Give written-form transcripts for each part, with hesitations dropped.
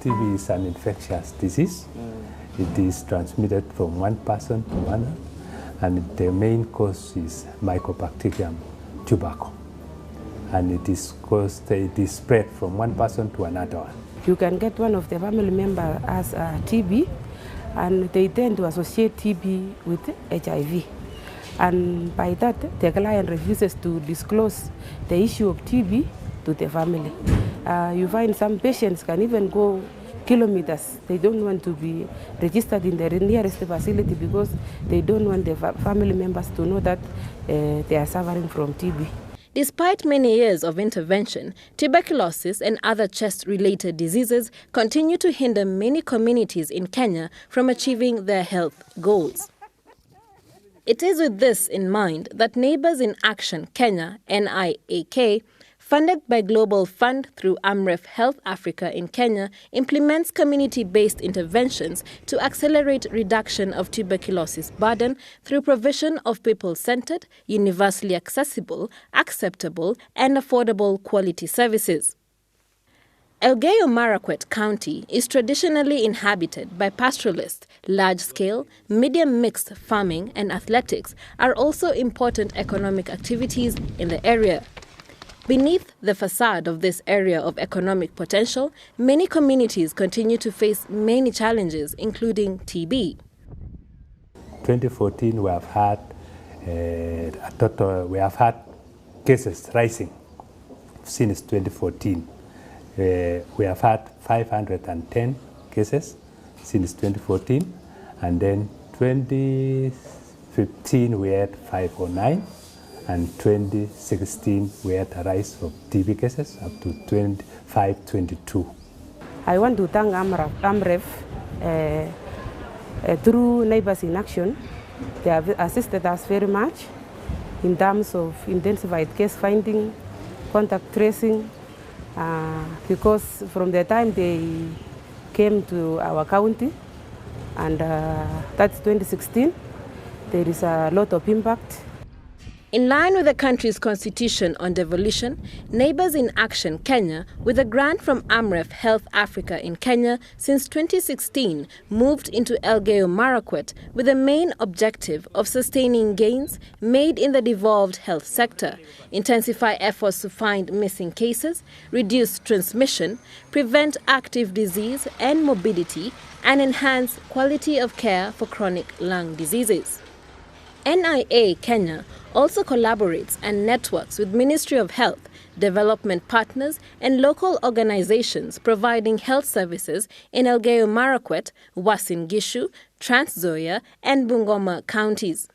TB is an infectious disease. It is transmitted from one person to another, and the main cause is Mycobacterium tubercle. And it is spread from one person to another one. You can get one of the family members as TB, and they tend to associate TB with HIV. And by that, the client refuses to disclose the issue of TB to the family. You find some patients can even go kilometers. They don't want to be registered in the nearest facility because they don't want the family members to know that they are suffering from TB. Despite many years of intervention, tuberculosis and other chest-related diseases continue to hinder many communities in Kenya from achieving their health goals. It is with this in mind that Neighbours in Action Kenya, NIAK, funded by Global Fund through Amref Health Africa in Kenya, implements community-based interventions to accelerate reduction of tuberculosis burden through provision of people-centered, universally accessible, acceptable, and affordable quality services. Elgeyo Marakwet County is traditionally inhabited by pastoralists. Large-scale, medium-mixed farming and athletics are also important economic activities in the area. Beneath the facade of this area of economic potential, many communities continue to face many challenges, including TB. 2014, we have had cases rising since 2014. We have had 510 cases since 2014, and then 2015 we had 509. And 2016, we had a rise of TB cases up to 522. I want to thank Amref through Neighbours in Action. They have assisted us very much in terms of intensified case finding, contact tracing, because from the time they came to our county, and that's 2016, there is a lot of impact. In line with the country's constitution on devolution, Neighbours in Action Kenya, with a grant from Amref Health Africa in Kenya since 2016, moved into Elgeyo Marakwet with the main objective of sustaining gains made in the devolved health sector, intensify efforts to find missing cases, reduce transmission, prevent active disease and morbidity, and enhance quality of care for chronic lung diseases. NIA Kenya also collaborates and networks with Ministry of Health, development partners and local organizations providing health services in Elgeyo Marakwet, Uasin Gishu, Trans Nzoia and Bungoma counties.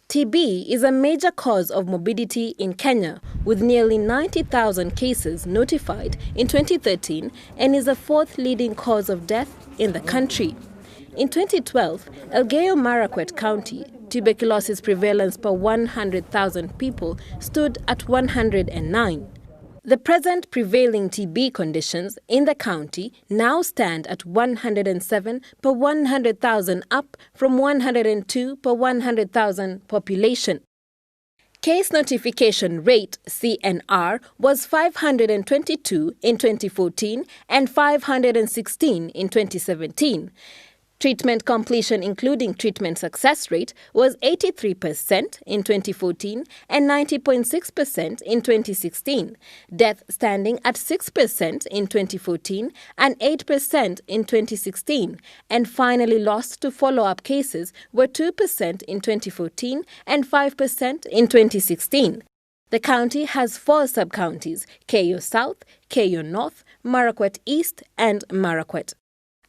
TB is a major cause of morbidity in Kenya, with nearly 90,000 cases notified in 2013 and is the fourth leading cause of death in the country. In 2012, Elgeyo Marakwet County tuberculosis prevalence per 100,000 people stood at 109. The present prevailing TB conditions in the county now stand at 107 per 100,000, up from 102 per 100,000 population. Case notification rate, CNR, was 522 in 2014 and 516 in 2017. Treatment completion, including treatment success rate, was 83% in 2014 and 90.6% in 2016. Death standing at 6% in 2014 and 8% in 2016. And finally lost to follow-up cases were 2% in 2014 and 5% in 2016. The county has 4 sub-counties: Keyo South, Keyo North, Marakwet East and Marakwet.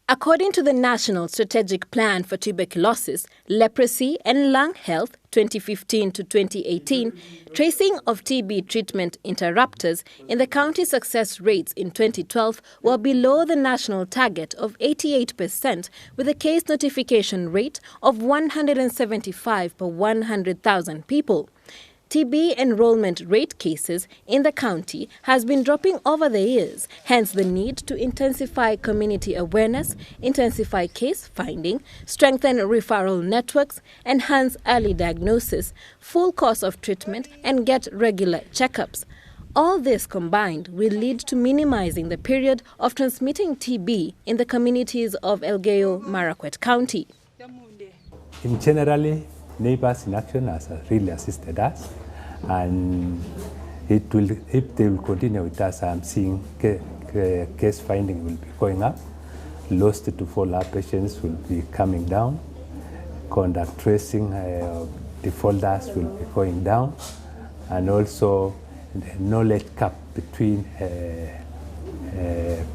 According to the National Strategic Plan for Tuberculosis, Leprosy and Lung Health 2015 to 2018, tracing of TB treatment interrupters in the county success rates in 2012 were below the national target of 88%, with a case notification rate of 175 per 100,000 people. TB enrollment rate cases in the county has been dropping over the years, hence the need to intensify community awareness, intensify case finding, strengthen referral networks, enhance early diagnosis, full course of treatment, and get regular checkups. All this combined will lead to minimizing the period of transmitting TB in the communities of Elgeyo Marakwet County. In generally, Neighbors in Action has really assisted us, and if they will continue with us, I'm seeing case finding will be going up, lost to follow-up patients will be coming down, contact tracing defaulters will be going down, and also the knowledge gap between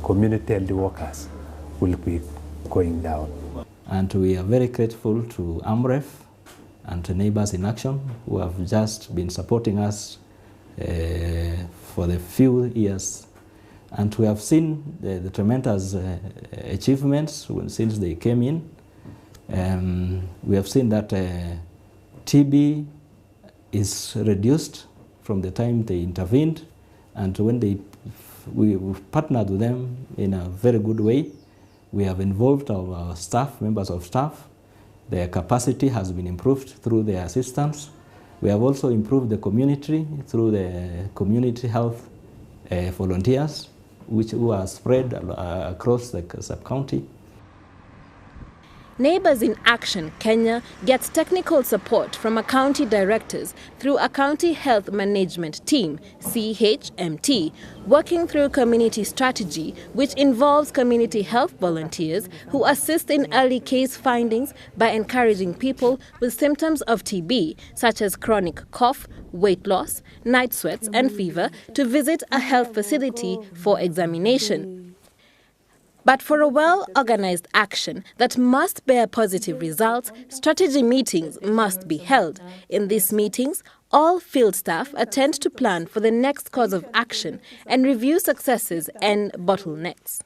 community health workers will be going down. And we are very grateful to AMREF and to Neighbors in Action, who have just been supporting us for the few years. And we have seen the tremendous achievements since they came in. We have seen that TB is reduced from the time they intervened, and when we partnered with them in a very good way. We have involved our staff, members of staff. Their capacity has been improved through their assistance. We have also improved the community through the community health volunteers, who are spread across the sub-county. Neighbors in Action Kenya gets technical support from a county directors through a county health management team, CHMT, working through community strategy, which involves community health volunteers who assist in early case findings by encouraging people with symptoms of TB, such as chronic cough, weight loss, night sweats and fever, to visit a health facility for examination. But for a well-organized action that must bear positive results, strategy meetings must be held. In these meetings, all field staff attend to plan for the next course of action and review successes and bottlenecks.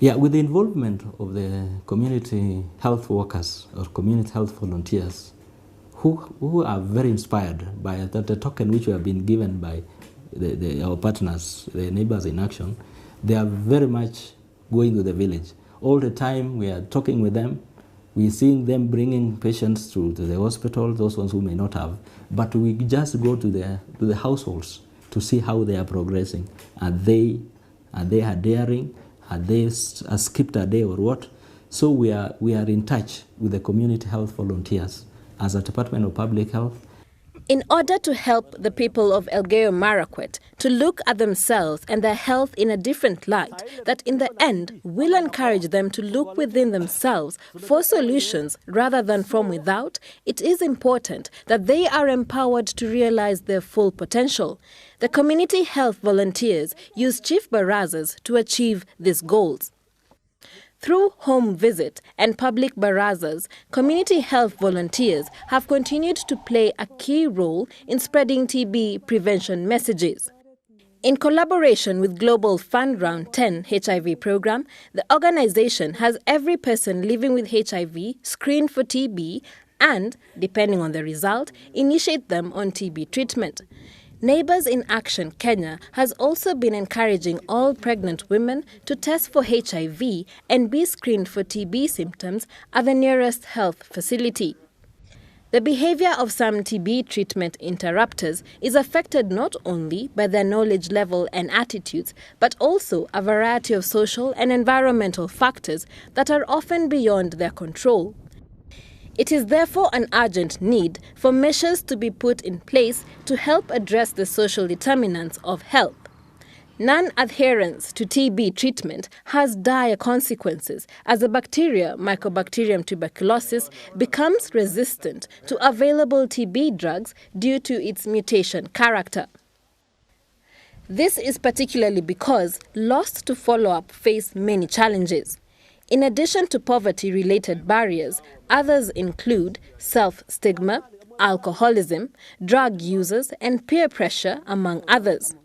Yeah, with the involvement of the community health workers or community health volunteers, who are very inspired by the token which we have been given by our partners, the Neighbors in Action, they are very much going to the village. All the time we are talking with them, we're seeing them bringing patients to the hospital, those ones who may not have, but we just go to the households to see how they are progressing. Are they adhering? Are they skipped a day or what? So we are in touch with the community health volunteers as a Department of Public Health. In order to help the people of Elgeyo Marakwet to look at themselves and their health in a different light, that in the end will encourage them to look within themselves for solutions rather than from without, it is important that they are empowered to realize their full potential. The community health volunteers use chief barazas to achieve these goals. Through home visit and public barazas, community health volunteers have continued to play a key role in spreading TB prevention messages. In collaboration with Global Fund Round 10 HIV program, the organization has every person living with HIV screened for TB and, depending on the result, initiate them on TB treatment. Neighbors in Action Kenya has also been encouraging all pregnant women to test for HIV and be screened for TB symptoms at the nearest health facility. The behavior of some TB treatment interrupters is affected not only by their knowledge level and attitudes, but also a variety of social and environmental factors that are often beyond their control. It is therefore an urgent need for measures to be put in place to help address the social determinants of health. Non-adherence to TB treatment has dire consequences as the bacteria Mycobacterium tuberculosis becomes resistant to available TB drugs due to its mutation character. This is particularly because lost to follow-up face many challenges. In addition to poverty-related barriers, others include self-stigma, alcoholism, drug users, and peer pressure, among others.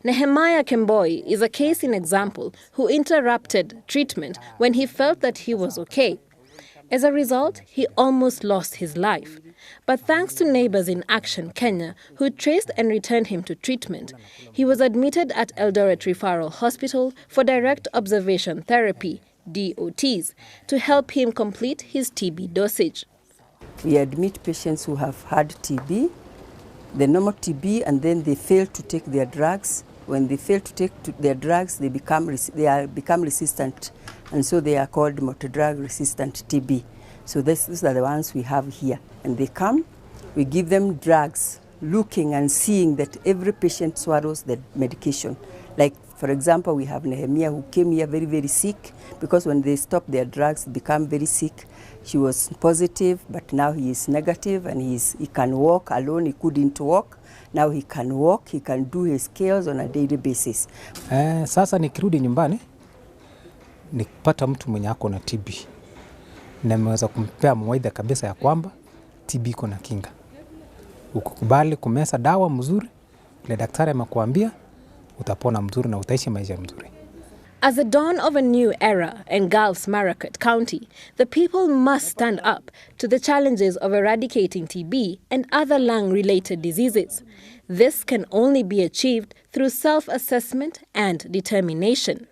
Nehemiah Kemboi is a case in example who interrupted treatment when he felt that he was okay. As a result, he almost lost his life. But thanks to Neighbors in Action Kenya, who traced and returned him to treatment, he was admitted at Eldoret Referral Hospital for direct observation therapy, DOTs, to help him complete his TB dosage. We admit patients who have had TB the normal TB, and then they fail to take their drugs. When they fail to take their drugs, they become resistant, and so they are called multi-drug resistant TB. So these are the ones we have here, and they come, we give them drugs, looking and seeing that every patient swallows the medication. Like, for example, we have Nehemiah, who came here very, very sick, because when they stop their drugs, they become very sick. She was positive, but now he is negative, and he can walk alone. He couldn't walk. Now he can walk, he can do his scales on a daily basis. Sasa nikirudi nyumbani, nikipata mtu mwenye ako na TB, na nimeweza kumpea mawaidha kabisa ya kwamba TB iko na kinga. Ukikubali kumeza dawa mzuri, ile daktari amekuambia, utapona mzuri na utaishi maisha mzuri. As the dawn of a new era engulfs Marakwet County, the people must stand up to the challenges of eradicating TB and other lung-related diseases. This can only be achieved through self-assessment and determination.